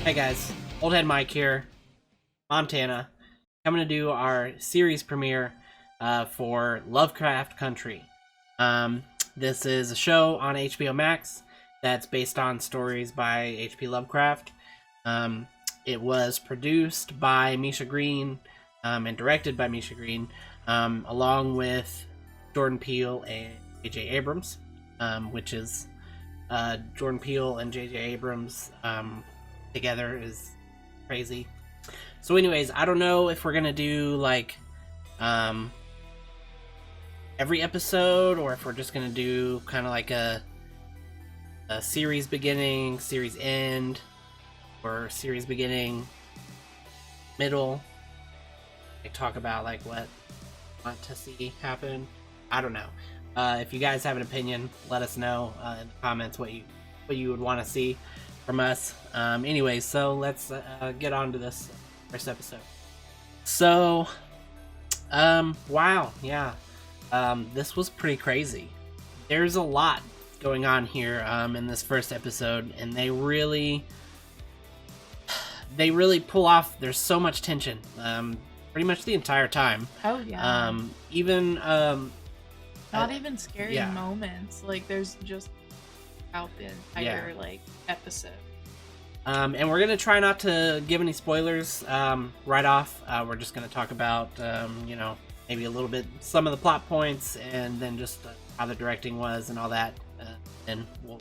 Hey guys, Oldhead Mike here, Montana. Coming to do our series premiere for Lovecraft Country. This is a show on HBO MAX that's based on stories by H.P. Lovecraft. It was produced by Misha Green and directed by Misha Green, along with Jordan Peele and JJ Abrams, which is Jordan Peele and JJ Abrams together is crazy. So anyways, I don't know if we're gonna do like every episode or if we're just gonna do kind of like a series beginning, series end, or series beginning, middle. Like talk about like what I want to see happen. I don't know. If you guys have an opinion, let us know in the comments what you would want to see from us. Anyways, so let's get on to this first episode. So, wow, yeah, this was pretty crazy. There's a lot going on here in this first episode, and they really pull off. There's so much tension, pretty much the entire time. Oh yeah. Even not even scary yeah. moments. Like there's just out the entire like episode. And we're gonna try not to give any spoilers right off. We're just gonna talk about maybe a little bit some of the plot points, and then just how the directing was and all that. And we'll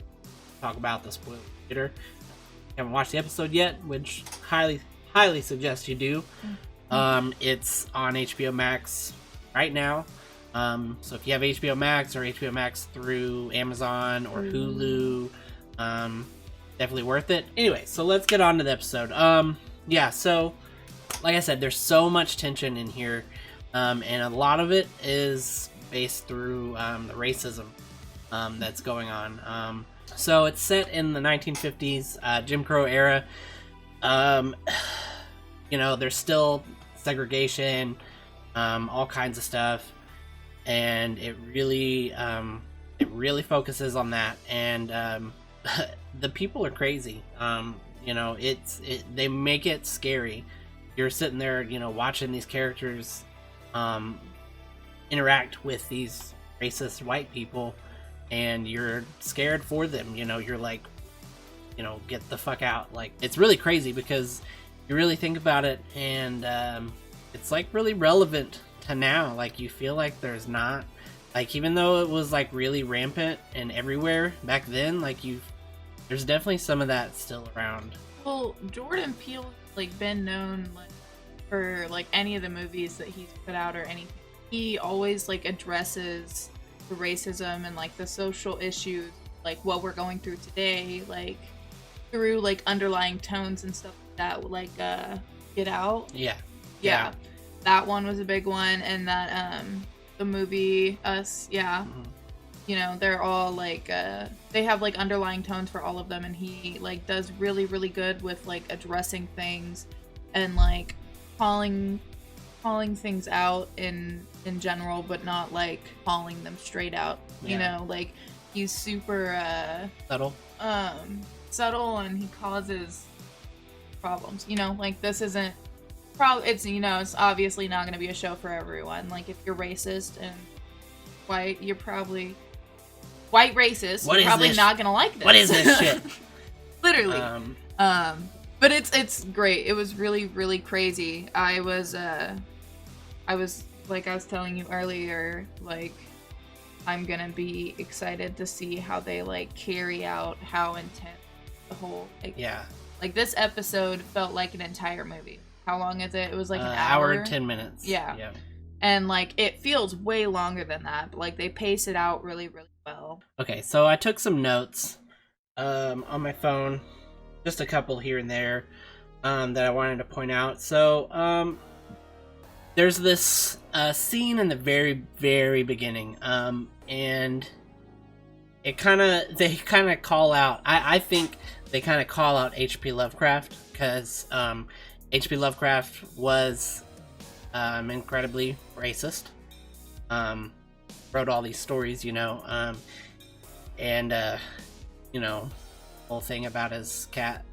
talk about the spoilers later. If you haven't watched the episode yet, which highly suggest you do. It's on HBO Max right now. So if you have HBO Max or HBO Max through Amazon or Hulu, definitely worth it. Anyway, so let's get on to the episode. Yeah, so like I said, there's so much tension in here, and a lot of it is based through the racism that's going on. So it's set in the 1950s, Jim Crow era. There's still segregation, all kinds of stuff, and it really focuses on that. And the people are crazy. They make it scary. You're sitting there, watching these characters interact with these racist white people, and you're scared for them. You're like, get the fuck out. Like, it's really crazy because you really think about it, and it's like really relevant to now. Like, you feel like there's not, like, even though it was like really rampant and everywhere back then, like there's definitely some of that still around. Well, Jordan Peele like been known like for like any of the movies that he's put out or anything. He always like addresses the racism and like the social issues, like what we're going through today, like through like underlying tones and stuff like that. Like Get Out. Yeah. That one was a big one, and that the movie Us. Yeah. Mm-hmm. They're all like they have like underlying tones for all of them, and he like does really good with like addressing things and like calling things out in general, but not like calling them straight out. Like he's super subtle, and he causes problems. Like this isn't it's obviously not going to be a show for everyone. Like if you're racist and white, you're probably white racist. You're probably not going to like this. What is this shit? Literally. But it's great. It was really crazy. I was like I was telling you earlier, like I'm gonna be excited to see how they like carry out how intense the whole like this episode felt like an entire movie. How long is it? It was like an hour and 10 minutes. Yeah. And like it feels way longer than that, but like they pace it out really well. Okay, so I took some notes on my phone, just a couple here and there that I wanted to point out. So there's this scene in the very beginning, and they kind of call out. I think they kind of call out H.P. Lovecraft because H.P. Lovecraft was incredibly racist. Wrote all these stories, and whole thing about his cat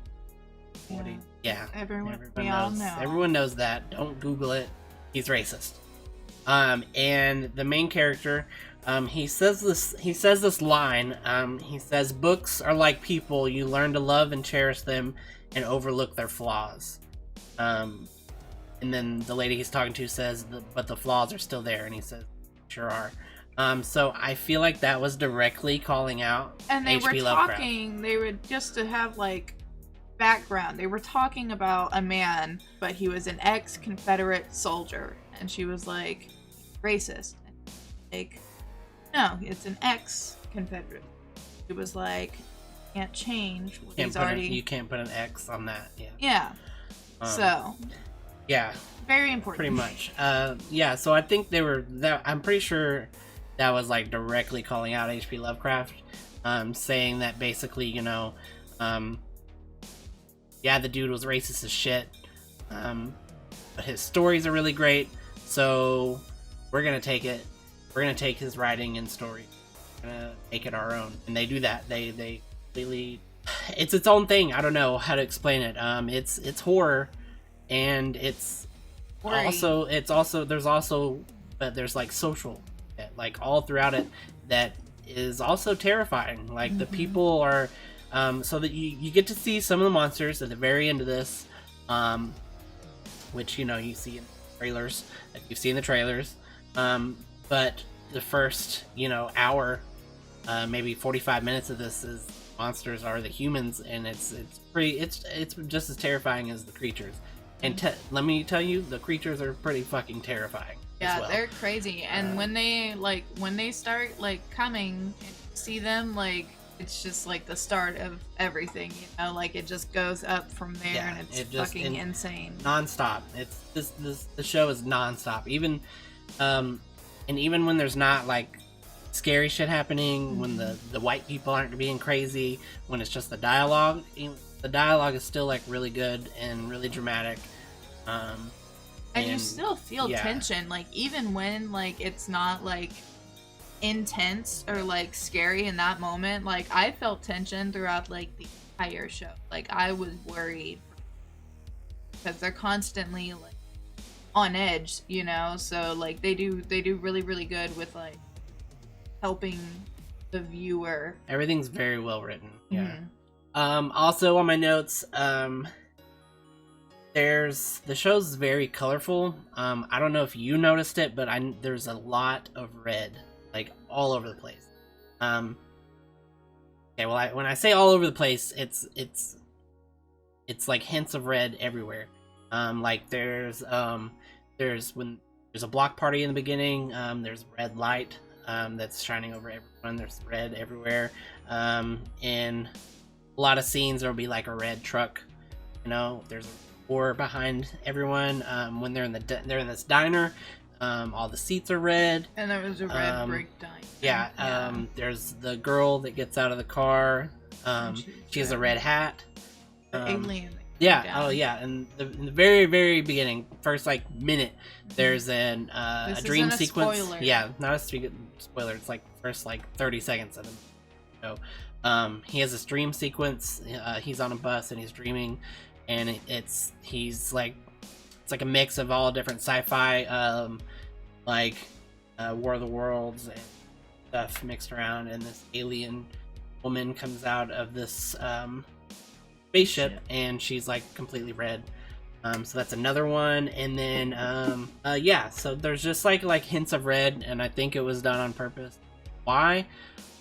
Yeah. Everyone knows. Everyone knows that. Don't Google it. He's racist. And the main character, he says this line. He says, "Books are like people. You learn to love and cherish them, and overlook their flaws." And then the lady he's talking to says, "But the flaws are still there," and he says, "Sure are." So I feel like that was directly calling out and they H.P. were Lovecraft. talking. They were just to have like background. They were talking about a man, but he was an ex-Confederate soldier, and she was like, "Racist." And like, no, it's an ex-Confederate. It was like, can't change what he's already. You can't put an X on that. Yeah. Yeah. So. Yeah. Very important. Pretty much. Yeah. So I think they were. I'm pretty sure that was like directly calling out H.P. Lovecraft, saying that basically, yeah, the dude was racist as shit, but his stories are really great. So we're gonna take it. We're gonna take his writing and story. We're gonna make it our own. And they do that. They completely. It's its own thing. I don't know how to explain it. It's horror, and it's also there's like social, like all throughout it, that is also terrifying. Like the people are, so that you get to see some of the monsters at the very end of this, which you see in trailers, that you've seen the trailers, but the first hour, maybe 45 minutes of this is monsters are the humans, and it's just as terrifying as the creatures. And let me tell you, the creatures are pretty fucking terrifying. Yeah, as well. They're crazy. And when they start coming, and you see them, it's just like the start of everything. Like it just goes up from there, and it's fucking insane. Nonstop. It's the show is nonstop. Even, and even when there's not scary shit happening, when the white people aren't being crazy, when it's just the dialogue is still really good and really dramatic, and you still feel tension, even when it's not intense or scary in that moment. I felt tension throughout the entire show. I was worried because they're constantly on edge, so they do really, really good with helping the viewer. Everything's very well written. Yeah. Also on my notes, the show's very colorful. I don't know if you noticed it, but there's a lot of red, all over the place. Okay, well, when I say all over the place, it's hints of red everywhere. There's when there's a block party in the beginning, there's red light that's shining over everyone. There's red everywhere. In a lot of scenes, there'll be a red truck. There's a war behind everyone. When they're in this diner, all the seats are red. And there was a red brick diner. Yeah. There's the girl that gets out of the car. She has a red hat. The alien. Yeah. Down. Oh, yeah. And in the very, very beginning, first minute, there's a dream sequence. Spoiler. Yeah, not a spoiler. It's first 30 seconds of the show. He has this dream sequence. He's on a bus and he's dreaming, and it's a mix of all different sci-fi, War of the Worlds and stuff mixed around. And this alien woman comes out of this spaceship, and she's completely red. So that's another one. And then so there's just hints of red, and I think it was done on purpose. Why?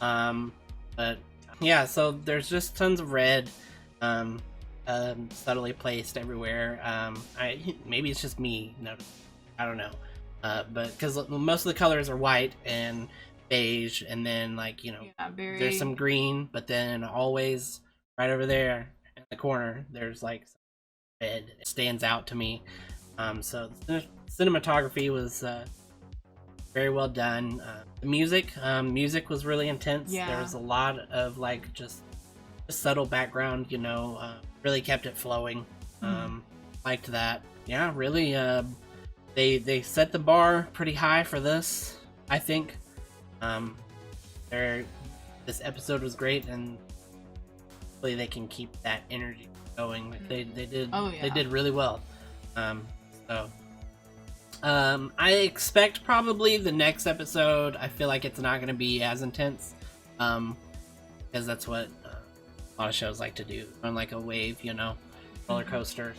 But yeah, so there's just tons of red, subtly placed everywhere. Maybe it's just me. No, I don't know. But because most of the colors are white and beige, and then there's some green, but then always right over there in the corner there's red. It stands out to me. So the cinematography was very well done. The music was really intense. Yeah. There was a lot of just subtle background, really kept it flowing. Liked that. Yeah, really. They set the bar pretty high for this, I think. This episode was great, and hopefully they can keep that energy going. Like they did. Oh, yeah. They did really well. So I expect probably the next episode. I feel like it's not going to be as intense, because that's what a lot of shows like to do, on like a wave, roller coaster.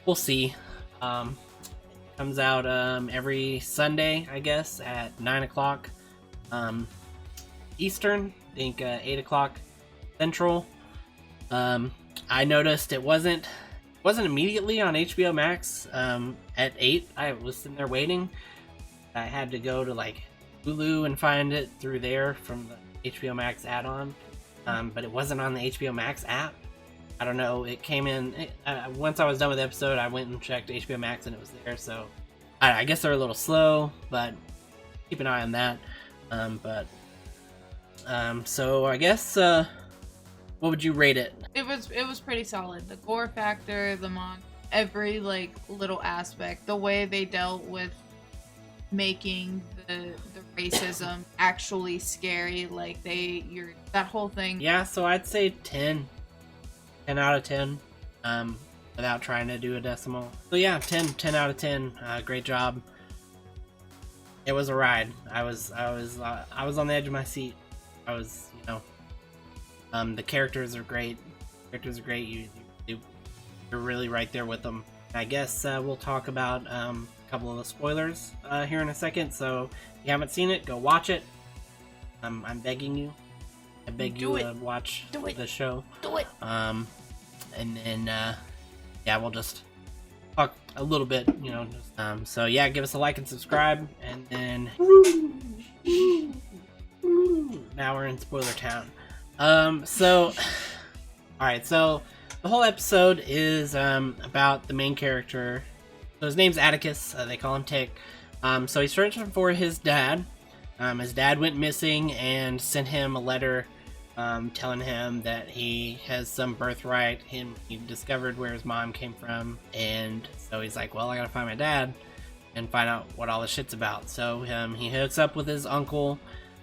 We'll see. Comes out every Sunday, I guess, at 9:00 Eastern. I think 8:00 Central. I noticed it wasn't immediately on HBO Max. At 8, I was sitting there waiting. I had to go to like Hulu and find it through there from the HBO Max add-on. But it wasn't on the HBO Max app. I don't know. It came in once I was done with the episode. I went and checked HBO Max and it was there. So I guess they're a little slow, but keep an eye on that. So I guess what would you rate it? It was pretty solid. The gore factor, every like little aspect, the way they dealt with making the racism actually scary, like that whole thing. Yeah, so I'd say 10 out of 10, without trying to do a decimal. So yeah, 10 out of 10. Great job. It was a ride. I was on the edge of my seat. I was, the characters are great. You're really right there with them. I guess we'll talk about a couple of the spoilers here in a second. So if you haven't seen it, go watch it. I'm begging you. I beg you to watch the show. Do it. And then we'll just talk a little bit, so yeah, give us a like and subscribe, and then now we're in spoiler town. So alright, so the whole episode is about the main character. So his name's Atticus. They call him Tick. So he's searching for his dad. His dad went missing and sent him a letter telling him that he has some birthright. He discovered where his mom came from, and so he's like, well, I gotta find my dad and find out what all this shit's about. So he hooks up with his uncle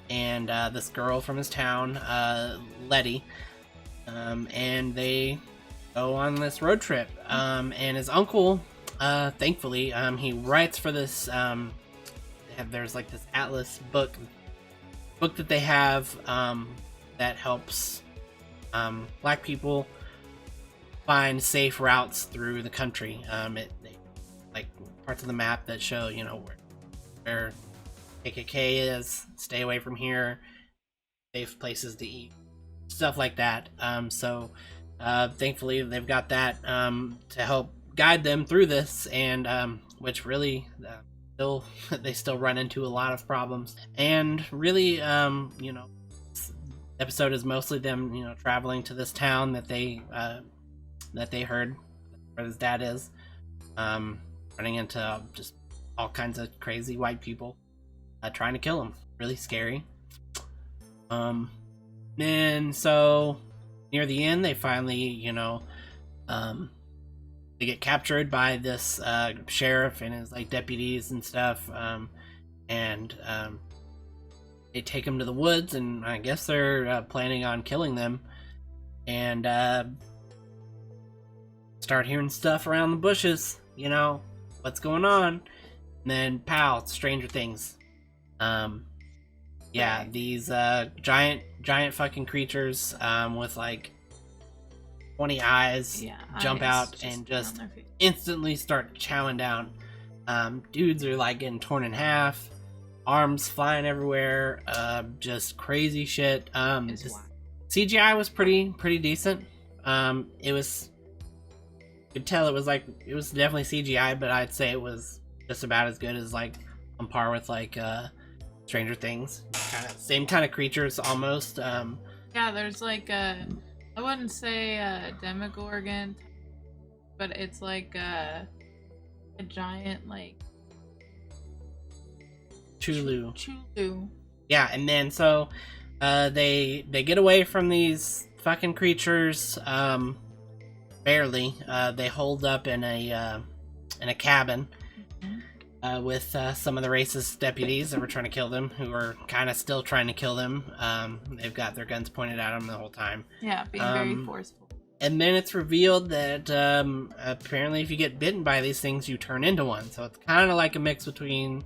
and this girl from his town, Letty, and they go on this road trip. And his uncle, thankfully, he writes for this. There's like this atlas book that they have that helps black people find safe routes through the country. Like parts of the map that show, where KKK is, stay away from here, safe places to eat, stuff like that. So thankfully they've got that to help guide them through this, and which really they still run into a lot of problems. And really, episode is mostly them, traveling to this town that they heard where his dad is, running into just all kinds of crazy white people trying to kill him. Really scary. And so near the end, they finally, they get captured by this sheriff and his like deputies and stuff, and they take him to the woods, and I guess they're planning on killing them, and start hearing stuff around the bushes, what's going on, and then pow, Stranger Things. These giant fucking creatures with like 20 eyes jump out and just instantly start chowing down. Dudes are like getting torn in half, arms flying everywhere, just crazy shit. CGI was pretty decent. It was, you could tell it was definitely CGI, but I'd say it was just about as good as like on par with like Stranger Things. Same kind of creatures almost. There's like I wouldn't say a Demogorgon, but it's like a giant like Chulu. Yeah, and then so they get away from these fucking creatures, barely. They hold up in a cabin, with some of the racist deputies that were trying to kill them, who are kind of still trying to kill them. They've got their guns pointed at them the whole time. Yeah, being very forceful. And then it's revealed that apparently if you get bitten by these things, you turn into one. So it's kind of like a mix between,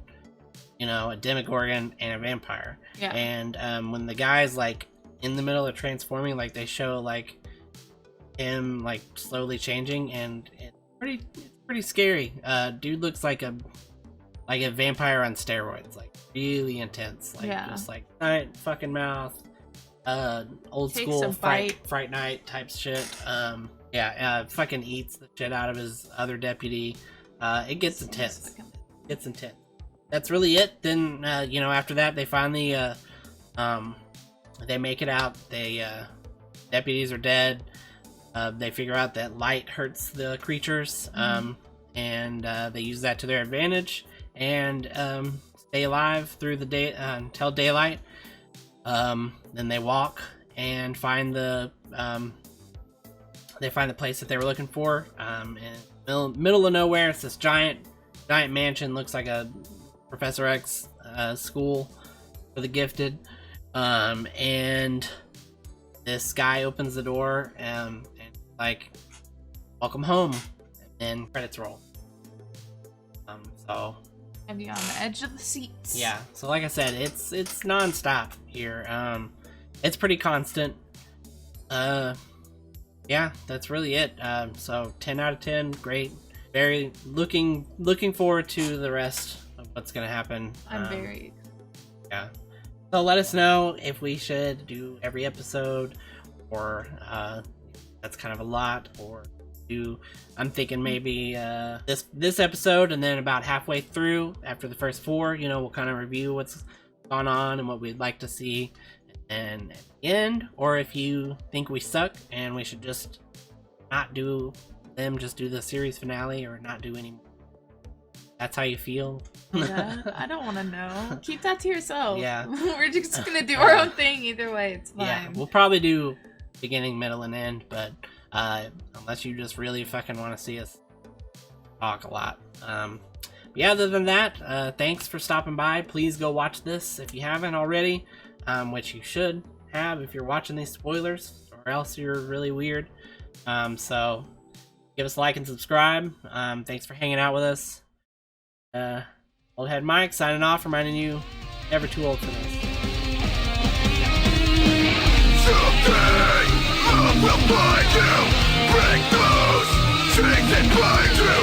you know, a Demogorgon and a vampire. Yeah. And when the guy's like in the middle of transforming, like they show like him like slowly changing, and it's pretty scary. Dude looks like a vampire on steroids, like really intense, like just like giant fucking mouth, old Takes school a bite. fright night type shit. Fucking eats the shit out of his other deputy. It gets intense. It's intense. That's really it. Then you know, after that they finally they make it out. They deputies are dead. They figure out that light hurts the creatures, and they use that to their advantage and stay alive through the day until daylight. Then they walk and find the place that they were looking for. In the middle of nowhere, it's this giant mansion. Looks like a Professor X school for the gifted. And this guy opens the door and like, welcome home, and credits roll. So And be on the edge of the seats. yeah, so like I said, it's non-stop here. It's pretty constant. Yeah, that's really it. So 10 out of 10, great. Very looking forward to the rest of what's gonna happen. I'm very yeah. So let us know if we should do every episode, or that's kind of a lot, or I'm thinking maybe this episode, and then about halfway through, after the first 4, you know, we'll kind of review what's gone on and what we'd like to see, and at the end, or if you think we suck and we should just not do them, just do the series finale, or not do any more. That's how you feel? Yeah, I don't want to know. Keep that to yourself. Yeah. We're just gonna do our own thing either way. It's fine. Yeah, we'll probably do beginning, middle, and end, but unless you just really fucking want to see us talk a lot. But yeah, other than that, thanks for stopping by. Please go watch this if you haven't already, which you should have if you're watching these spoilers, or else you're really weird. So give us a like and subscribe. Thanks for hanging out with us. Oldhead Mike signing off, reminding you, never too old for this. Someday, love will find you. Break those chains and find you.